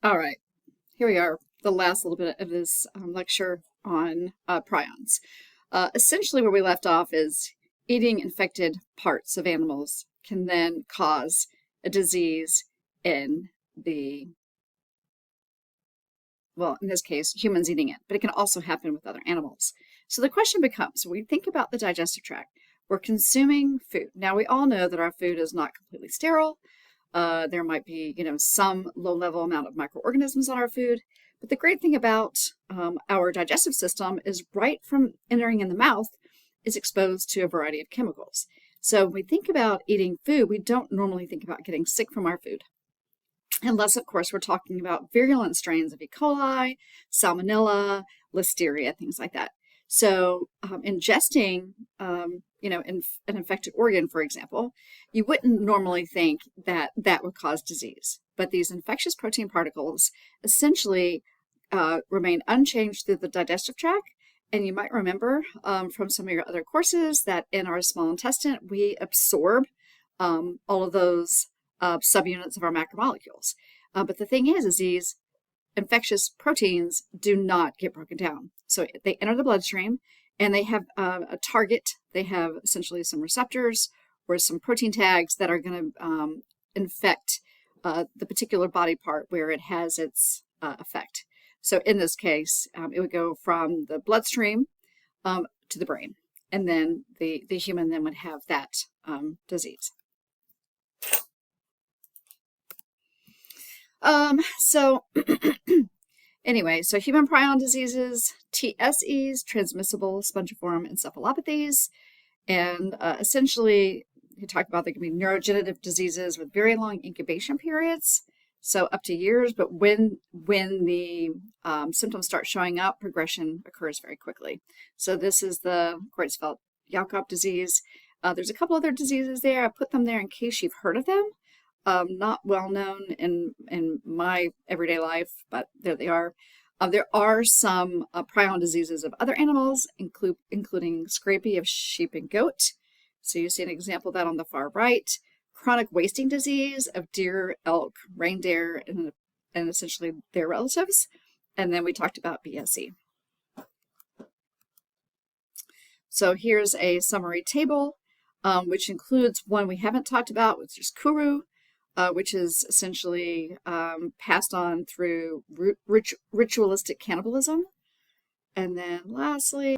All right, here we are, the last little bit of this lecture on prions. Essentially, where we left off is eating infected parts of animals can then cause a disease in in this case, humans eating it, but it can also happen with other animals. So the question becomes, when we think about the digestive tract, we're consuming food. Now, we all know that our food is not completely sterile. There might be, some low-level amount of microorganisms on our food. But the great thing about our digestive system is right from entering in the mouth is exposed to a variety of chemicals. So when we think about eating food, we don't normally think about getting sick from our food. Unless, of course, we're talking about virulent strains of E. coli, salmonella, listeria, things like that. So ingesting, an infected organ, for example, you wouldn't normally think that that would cause disease. But these infectious protein particles essentially remain unchanged through the digestive tract. And you might remember from some of your other courses that in our small intestine, we absorb all of those subunits of our macromolecules. But the thing is these infectious proteins do not get broken down. So they enter the bloodstream and they have a target. They have essentially some receptors or some protein tags that are going to infect the particular body part where it has its effect. So in this case, it would go from the bloodstream to the brain. And then the human then would have that disease. Anyway, so human prion diseases, TSEs, transmissible spongiform encephalopathies, and essentially you talk about there can be neurodegenerative diseases with very long incubation periods, so up to years, but when the symptoms start showing up, progression occurs very quickly. So this is the Creutzfeldt-Jakob disease. There's a couple other diseases there. I put them there in case you've heard of them. Not well known in my everyday life, but there they are. There are some prion diseases of other animals, including scrapie of sheep and goat. So you see an example of that on the far right. Chronic wasting disease of deer, elk, reindeer, and essentially their relatives. And then we talked about BSE. So here's a summary table, which includes one we haven't talked about, which is kuru. Which is essentially passed on through ritualistic cannibalism. And then lastly,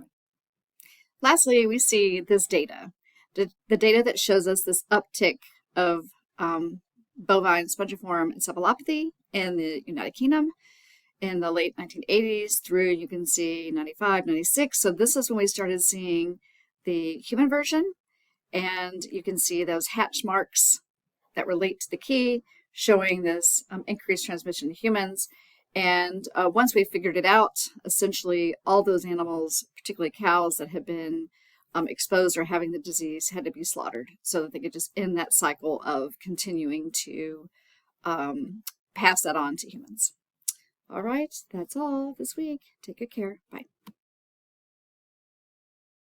we see this data, the data that shows us this uptick of bovine spongiform encephalopathy in the United Kingdom in the late 1980s through, you can see, 95, 96. So this is when we started seeing the human version. And you can see those hatch marks that relate to the key, showing this increased transmission to humans. And once we figured it out, essentially all those animals, particularly cows that have been exposed or having the disease, had to be slaughtered so that they could just end that cycle of continuing to pass that on to humans. All right, that's all this week. Take good care. Bye.